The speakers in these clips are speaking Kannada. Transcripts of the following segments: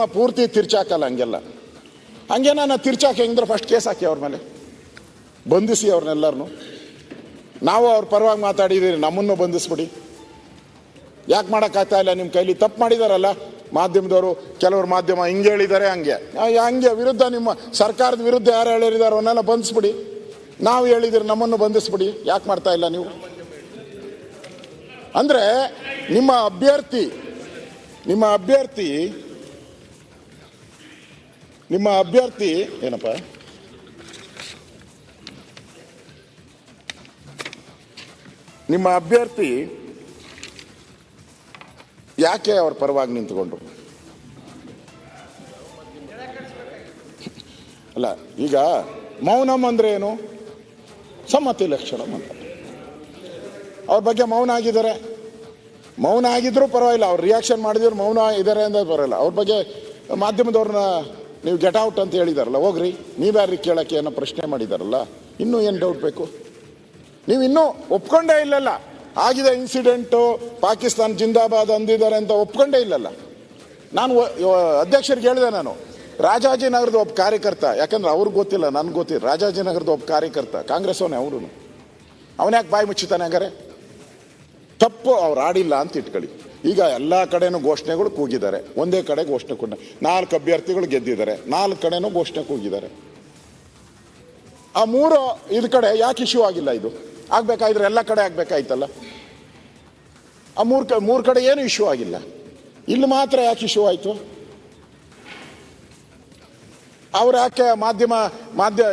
ಪೂರ್ತಿ ತಿರ್ಚಾಕಲ್ಲ ಹಂಗೆಲ್ಲ. ಹಂಗೆ ನಾನು ತಿರ್ಚಾಕಿ ಹೆಂಗಿದ್ರೆ ಫಸ್ಟ್ ಕೇಸ್ ಹಾಕಿ ಅವ್ರ ಮೇಲೆ ಬಂಧಿಸಿ ಅವ್ರನ್ನೆಲ್ಲರನ್ನು. ನಾವು ಅವ್ರ ಪರವಾಗಿ ಮಾತಾಡಿದ್ದೀರಿ, ನಮ್ಮನ್ನು ಬಂಧಿಸ್ಬಿಡಿ. ಯಾಕೆ ಮಾಡೋಕ್ಕಾಗ್ತಾ ಇಲ್ಲ ನಿಮ್ಮ ಕೈಲಿ? ತಪ್ಪು ಮಾಡಿದಾರಲ್ಲ ಮಾಧ್ಯಮದವರು, ಕೆಲವರು ಮಾಧ್ಯಮ ಹಿಂಗೆ ಹೇಳಿದ್ದಾರೆ, ಹಂಗೆ ವಿರುದ್ಧ ನಿಮ್ಮ ಸರ್ಕಾರದ ವಿರುದ್ಧ ಯಾರು ಹೇಳಿದ್ದಾರೆ ಅವನ್ನೆಲ್ಲ ಬಂಧಿಸ್ಬಿಡಿ. ನಾವು ಹೇಳಿದಿರಿ ನಮ್ಮನ್ನು ಬಂಧಿಸ್ಬಿಡಿ. ಯಾಕೆ ಮಾಡ್ತಾ ಇಲ್ಲ ನೀವು? ಅಂದರೆ ನಿಮ್ಮ ಅಭ್ಯರ್ಥಿ ಏನಪ್ಪ, ನಿಮ್ಮ ಅಭ್ಯರ್ಥಿ ಯಾಕೆ ಅವ್ರ ಪರವಾಗಿ ನಿಂತ್ಕೊಂಡ್ರು? ಅಲ್ಲ, ಈಗ ಮೌನಂ ಅಂದ್ರೆ ಏನು? ಸಮ್ಮತಿ ಲಕ್ಷಣಂ ಅಂತ. ಅವ್ರ ಬಗ್ಗೆ ಮೌನ ಆಗಿದ್ದಾರೆ. ಮೌನ ಆಗಿದ್ರೂ ಪರವಾಗಿಲ್ಲ, ಅವ್ರು ರಿಯಾಕ್ಷನ್ ಮಾಡಿದ್ರು ಮೌನ ಇದ್ದಾರೆ ಅಂತ ಪರವಾಗಿಲ್ಲ. ಅವ್ರ ಬಗ್ಗೆ ಮಾಧ್ಯಮದವ್ರನ್ನ ನೀವು ಗೆಟ್ ಔಟ್ ಅಂತ ಹೇಳಿದಾರಲ್ಲ, ಹೋಗ್ರಿ, ನೀವ್ಯಾರಿಗೆ ಕೇಳಕ್ಕೆ ಏನೋ ಪ್ರಶ್ನೆ ಮಾಡಿದಾರಲ್ಲ, ಇನ್ನೂ ಏನು ಡೌಟ್ ಬೇಕು? ನೀವು ಇನ್ನೂ ಒಪ್ಕೊಂಡೇ ಇಲ್ಲಲ್ಲ. ಆಗಿದೆ ಇನ್ಸಿಡೆಂಟು, ಪಾಕಿಸ್ತಾನ ಜಿಂದಾಬಾದ್ ಅಂದಿದ್ದಾರೆ ಅಂತ ಒಪ್ಕೊಂಡೇ ಇಲ್ಲಲ್ಲ. ನಾನು ಅಧ್ಯಕ್ಷರಿಗೆ ಹೇಳಿದೆ, ನಾನು ರಾಜಾಜಿನಗರದ ಒಬ್ಬ ಕಾರ್ಯಕರ್ತ, ಯಾಕಂದ್ರೆ ಅವ್ರಿಗೆ ಗೊತ್ತಿಲ್ಲ, ನನ್ಗೆ ಗೊತ್ತಿಲ್ಲ, ರಾಜಾಜಿನಗರದ ಒಬ್ಬ ಕಾರ್ಯಕರ್ತ ಕಾಂಗ್ರೆಸ್ ಅವನೇ, ಅವನ್ಯಾಕೆ ಬಾಯಿ ಮುಚ್ಚುತ್ತಾನೆ? ಹಂಗಾರೆ ತಪ್ಪು ಅವ್ರು ಆಡಿಲ್ಲ ಅಂತ ಇಟ್ಕೊಳ್ಳಿ. ಈಗ ಎಲ್ಲ ಕಡೆನೂ ಘೋಷಣೆಗಳು ಕೂಗಿದ್ದಾರೆ, ಒಂದೇ ಕಡೆ ಘೋಷಣೆ ಕೂಡ 4 ಅಭ್ಯರ್ಥಿಗಳು ಗೆದ್ದಿದ್ದಾರೆ, 4 ಕಡೆನೂ ಘೋಷಣೆ ಕೂಗಿದ್ದಾರೆ. ಆ 3 ಇದ್ ಕಡೆ ಯಾಕೆ ಇಶ್ಯೂ ಆಗಿಲ್ಲ? ಇದು ಆಗ್ಬೇಕಾದ್ರೆ ಎಲ್ಲ ಕಡೆ ಆಗ್ಬೇಕಾಯ್ತಲ್ಲ. ಆ 3 ಕಡೆ ಏನು ಇಶ್ಯೂ ಆಗಿಲ್ಲ, ಇಲ್ಲಿ ಮಾತ್ರ ಯಾಕೆ ಇಶ್ಯೂ ಆಯ್ತು? ಅವ್ರು ಯಾಕೆ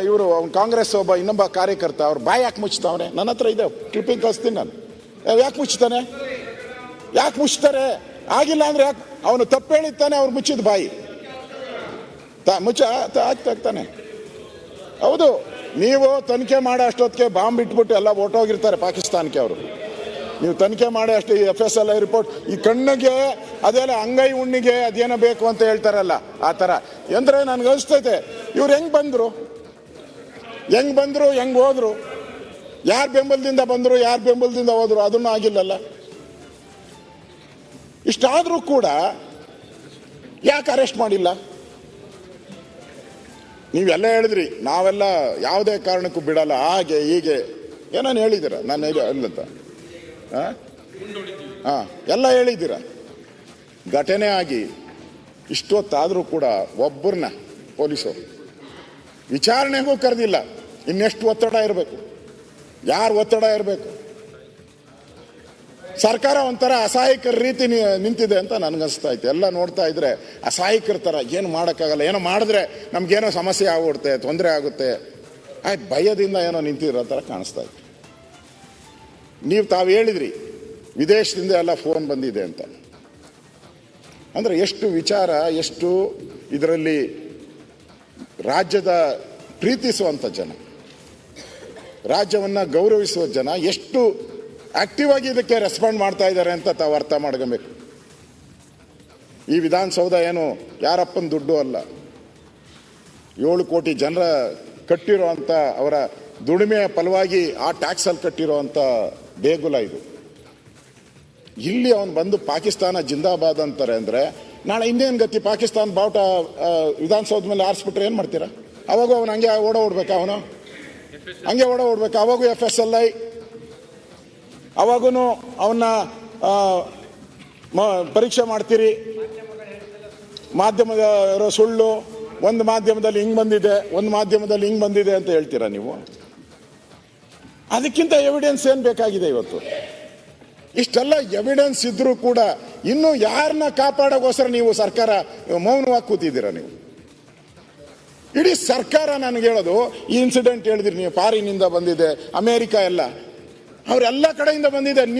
ಇವರು ಕಾಂಗ್ರೆಸ್ ಒಬ್ಬ ಇನ್ನೊಬ್ಬ ಕಾರ್ಯಕರ್ತ ಅವ್ರು ಬಾಯಿ ಯಾಕೆ ಮುಚ್ತಾವನೆ? ನನ್ನ ಹತ್ರ ಇದೆ, ಕ್ಲಿಪ್ಪಿಂಗ್ ಕಳಿಸ್ತೀನಿ ನಾನು. ಯಾಕೆ ಮುಚ್ತಾನೆ? ಯಾಕೆ ಮುಚ್ತಾರೆ? ಆಗಿಲ್ಲ ಅಂದ್ರೆ ಯಾಕೆ? ಅವನು ತಪ್ಪು ಹೇಳಿದ್ದಾನೆ, ಅವ್ರು ಮುಚ್ಚಿದ ಬಾಯಿ ಆಗ್ತಾನೆ. ಹೌದು, ನೀವು ತನಿಖೆ ಮಾಡೋ ಅಷ್ಟೊತ್ತಿಗೆ ಬಾಂಬ್ ಇಟ್ಬಿಟ್ಟು ಎಲ್ಲ ಹೊರ್ಟೋಗಿರ್ತಾರೆ ಪಾಕಿಸ್ತಾನಕ್ಕೆ ಅವರು. ನೀವು ತನಿಖೆ ಮಾಡಿ ಅಷ್ಟು FSLI ರಿಪೋರ್ಟ್, ಈ ಕಣ್ಣಿಗೆ ಅದೆಲ್ಲ ಅಂಗೈ ಉಣ್ಣಿಗೆ ಅದೇನೋ ಬೇಕು ಅಂತ ಹೇಳ್ತಾರಲ್ಲ, ಆ ಥರ. ಅಂದ್ರೆ ನನ್ಗೆ ಅನಿಸ್ತೈತೆ, ಇವ್ರು ಹೆಂಗೆ ಬಂದರು, ಹೆಂಗೆ ಹೋದ್ರು, ಯಾರ ಬೆಂಬಲದಿಂದ ಬಂದರು, ಯಾರ ಬೆಂಬಲದಿಂದ ಹೋದ್ರು, ಅದನ್ನು ಆಗಿಲ್ಲಲ್ಲ. ಇಷ್ಟಾದರೂ ಕೂಡ ಯಾಕೆ ಅರೆಸ್ಟ್ ಮಾಡಿಲ್ಲ? ನೀವೆಲ್ಲ ಹೇಳಿದ್ರಿ, ನಾವೆಲ್ಲ ಯಾವುದೇ ಕಾರಣಕ್ಕೂ ಬಿಡಲ್ಲ, ಹಾಗೆ ಹೀಗೆ ಏನಾನು ಹೇಳಿದ್ದೀರ, ನಾನು ಅಲ್ಲಂತ ಎಲ್ಲ ಹೇಳಿದ್ದೀರ. ಘಟನೆ ಆಗಿ ಇಷ್ಟೊತ್ತಾದರೂ ಕೂಡ ಒಬ್ಬರನ್ನ ಪೊಲೀಸರು ವಿಚಾರಣೆಗೂ ಕರೆದಿಲ್ಲ. ಇನ್ನೆಷ್ಟು ಒತ್ತಡ ಇರಬೇಕು? ಯಾರು ಒತ್ತಡ ಇರಬೇಕು? ಸರ್ಕಾರ ಒಂಥರ ಅಸಹಾಯಕರ ರೀತಿ ನಿಂತಿದೆ ಅಂತ ನನಗನ್ನಿಸ್ತಾ ಇತ್ತು. ಎಲ್ಲ ನೋಡ್ತಾ ಇದ್ರೆ ಅಸಹಾಯಕರ ಥರ, ಏನು ಮಾಡೋಕ್ಕಾಗಲ್ಲ, ಏನೋ ಮಾಡಿದ್ರೆ ನಮ್ಗೇನೋ ಸಮಸ್ಯೆ ಆಗ್ಬಿಡುತ್ತೆ, ತೊಂದರೆ ಆಗುತ್ತೆ, ಆಯ್ತು ಭಯದಿಂದ ಏನೋ ನಿಂತಿರೋ ಥರ ಕಾಣಿಸ್ತಾ ಇತ್ತು. ತಾವು ಹೇಳಿದ್ರಿ ವಿದೇಶದಿಂದ ಎಲ್ಲ ಫೋನ್ ಬಂದಿದೆ ಅಂತ. ಅಂದರೆ ಎಷ್ಟು ವಿಚಾರ, ಎಷ್ಟು ಇದರಲ್ಲಿ ರಾಜ್ಯದ ಪ್ರೀತಿಸುವಂಥ ಜನ, ರಾಜ್ಯವನ್ನು ಗೌರವಿಸುವ ಜನ ಎಷ್ಟು ಆಕ್ಟಿವ್ ಆಗಿ ಇದಕ್ಕೆ ರೆಸ್ಪಾಂಡ್ ಮಾಡ್ತಾ ಇದ್ದಾರೆ ಅಂತ ತಾವು ಅರ್ಥ ಮಾಡ್ಕೊಬೇಕು. ಈ ವಿಧಾನಸೌಧ ಏನು ಯಾರಪ್ಪನ ದುಡ್ಡು ಅಲ್ಲ, 7 ಕೋಟಿ ಜನರ ಕಟ್ಟಿರೋ ಅಂಥ ಅವರ ದುಡಿಮೆಯ ಫಲವಾಗಿ ಆ ಟ್ಯಾಕ್ಸಲ್ಲಿ ಕಟ್ಟಿರೋ ಅಂಥ ದೇಗುಲ ಇದು. ಇಲ್ಲಿ ಅವನು ಬಂದು ಪಾಕಿಸ್ತಾನ ಜಿಂದಾಬಾದ್ ಅಂತಾರೆ ಅಂದರೆ ನಾಳೆ ಇನ್ನೇನು ಗತಿ? ಪಾಕಿಸ್ತಾನ ಬಾವುಟ ವಿಧಾನಸೌಧ ಮೇಲೆ ಆರಿಸ್ಬಿಟ್ರೆ ಏನು ಮಾಡ್ತೀರಾ? ಅವಾಗೂ ಅವನು ಹಂಗೆ ಓಡೋಡ್ಬೇಕಾ? ಅವಾಗೂ FSLI, ಅವಾಗೂ ಅವನ್ನ ಪರೀಕ್ಷೆ ಮಾಡ್ತೀರಿ. ಮಾಧ್ಯಮದ ಸುಳ್ಳು, ಒಂದು ಮಾಧ್ಯಮದಲ್ಲಿ ಹಿಂಗೆ ಬಂದಿದೆ, ಒಂದು ಮಾಧ್ಯಮದಲ್ಲಿ ಹಿಂಗೆ ಬಂದಿದೆ ಅಂತ ಹೇಳ್ತೀರಾ ನೀವು? ಅದಕ್ಕಿಂತ ಎವಿಡೆನ್ಸ್ ಏನು ಬೇಕಾಗಿದೆ ಇವತ್ತು? ಇಷ್ಟೆಲ್ಲ ಎವಿಡೆನ್ಸ್ ಇದ್ರೂ ಕೂಡ ಇನ್ನೂ ಯಾರನ್ನ ಕಾಪಾಡೋಕ್ಕೋಸ್ಕರ ನೀವು ಸರ್ಕಾರ ಮೌನವಾಗಿ ಕೂತಿದ್ದೀರಾ? ನೀವು ಇಡೀ ಸರ್ಕಾರ ನನಗೆ ಹೇಳೋದು, ಈ ಇನ್ಸಿಡೆಂಟ್ ಹೇಳಿದ್ರಿ ನೀವು, ಫಾರಿನಿಂದ ಬಂದಿದೆ, ಅಮೇರಿಕಾ ಎಲ್ಲ, ಅವರೆಲ್ಲ ಕಡೆಯಿಂದ ಬಂದಿದೆ.